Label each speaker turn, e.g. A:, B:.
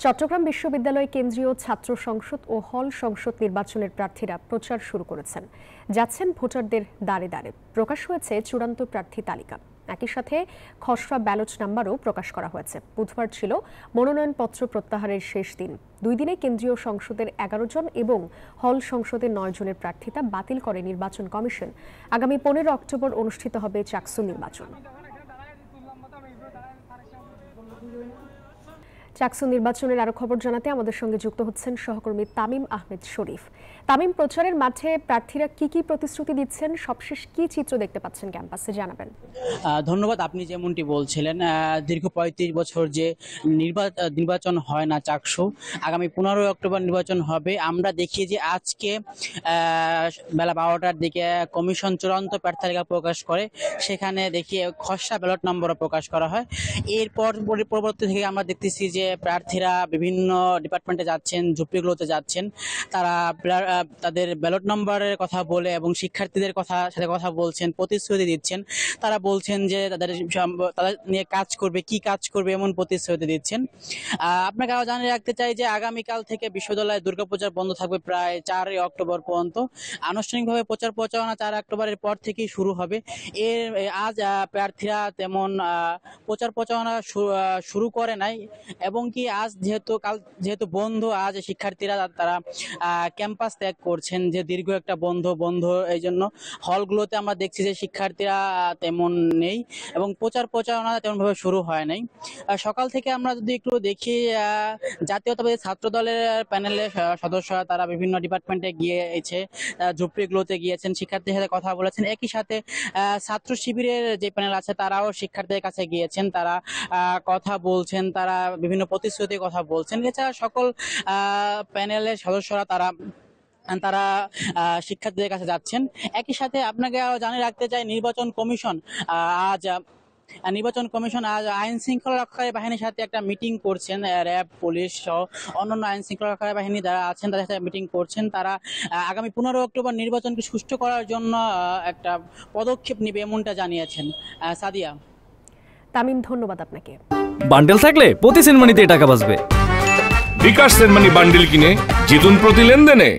A: চট্টগ্রাম বিশ্ববিদ্যালয় কেন্দ্রীয় ছাত্র সংসদ ও হল সংসদ নির্বাচনের প্রার্থীরা প্রচার শুরু করেছেন। যাচ্ছেন ভোটারদের দ্বারে দ্বারে। প্রকাশ হয়েছে চূড়ান্ত প্রার্থী তালিকা। একই সাথে খসড়া ব্যালট নাম্বারও প্রকাশ করা হয়েছে। বুধবার ছিল মনোনয়নপত্র প্রত্যাহারের শেষ দিন। 2 দিনে কেন্দ্রীয় সংসদের 11 জন এবং হল সংসদের 9 জনের প্রার্থিতা বাতিল করে নির্বাচন কমিশন। আগামী 15 অক্টোবর অনুষ্ঠিত হবে চাকসু নির্বাচন। চাকসু নির্বাচনের আরো খবর জানাতে আমাদের সঙ্গে যুক্ত হচ্ছেন সহকর্মী তামিম আহমেদ শরীফ। তামিম, প্রচারের মাঠে প্রার্থীরা কি প্রতিশ্রুতি দিচ্ছেন, সবশেষ কি চিত্র দেখতে পাচ্ছেন ক্যাম্পাসে, জানাবেন।
B: ধন্যবাদ। আপনি যেমনটি বলছিলেন, দীর্ঘ 35 বছর যে নির্বাচন হয় না চাকসু, আগামী 15 অক্টোবর নির্বাচন হবে। আমরা দেখি যে আজকে বেলা 12টার দিকে কমিশন চূড়ান্ত প্রার্থী তালিকা প্রকাশ করে, সেখানে দেখি খসড়া ব্যালট নম্বরও প্রকাশ করা হয়। এরপর পরবর্তী থেকে আমরা দেখতেছি যে প্রার্থীরা বিভিন্ন ডিপার্টমেন্টে যাচ্ছেন, ঝুপড়িগুলোতে যাচ্ছেন, তারা তাদের ব্যালট নম্বরের কথা বলে এবং শিক্ষার্থীদের সাথে কথা বলছেন, প্রতিশ্রুতি দিচ্ছেন। তারা বলছেন যে তাদের নিয়ে কাজ করবে, কি কাজ করবে এমন প্রতিশ্রুতি দিচ্ছেন। আপনাকে আরও জানিয়ে রাখতে চাই যে আগামীকাল থেকে বিশ্ববিদ্যালয়ে দুর্গাপূজা বন্ধ থাকবে প্রায় 4 অক্টোবর পর্যন্ত। আনুষ্ঠানিকভাবে প্রচার প্রচারণা 4 অক্টোবরের পর থেকেই শুরু হবে। আজ প্রার্থীরা তেমন প্রচার প্রচারণা শুরু করে নাই, এবং কি আজ যেহেতু বন্ধ, আজ শিক্ষার্থীরা তারা ক্যাম্পাস ত্যাগ করছেন, যে দীর্ঘ একটা বন্ধ এই জন্য হলগুলোতে আমরা দেখছি যে শিক্ষার্থীরা তেমন নেই এবং প্রচারণা তেমনভাবে শুরু হয় নাই। সকাল থেকে আমরা যদি একটু দেখি, জাতীয়তাবাদী ছাত্র দলের প্যানেলের সদস্যরা তারা বিভিন্ন ডিপার্টমেন্টে গিয়েছে, ঝুপড়িগুলোতে গিয়েছেন, শিক্ষার্থীদের সাথে কথা বলেছেন। একই সাথে ছাত্র শিবিরের যে প্যানেল আছে তারাও শিক্ষার্থীদের কাছে গিয়েছেন, তারা কথা বলছেন, তারা বিভিন্ন প্রতিশ্রুতির কথা বলছেন। এছাড়া সকল প্যানেলের সদস্যরা তারা শিক্ষার্থীদের কাছে যাচ্ছেন। একই সাথে আপনাকে আরো জানিয়ে রাখতে চাই, নির্বাচন কমিশন আজ আইন শৃঙ্খলা রক্ষাকারী বাহিনীর সাথে একটা মিটিং করছেন। র্যাব, পুলিশ সহ অন্যান্য আইন শৃঙ্খলা রক্ষাকারী বাহিনী যারা আছেন তাদের সাথে মিটিং করছেন। তারা আগামী 15 অক্টোবর নির্বাচনকে সুষ্ঠু করার জন্য একটা পদক্ষেপ নেবে এমনটা জানিয়েছেন। সাদিয়া।
A: তামিম, ধন্যবাদ আপনাকে।
C: বান্ডেল থাকলে প্রতি সেনমানিতে টাকা বাঁচবে।
D: বিকাশ সেনমানি বান্ডেল কিনে জিতুন প্রতি লেনদেনে।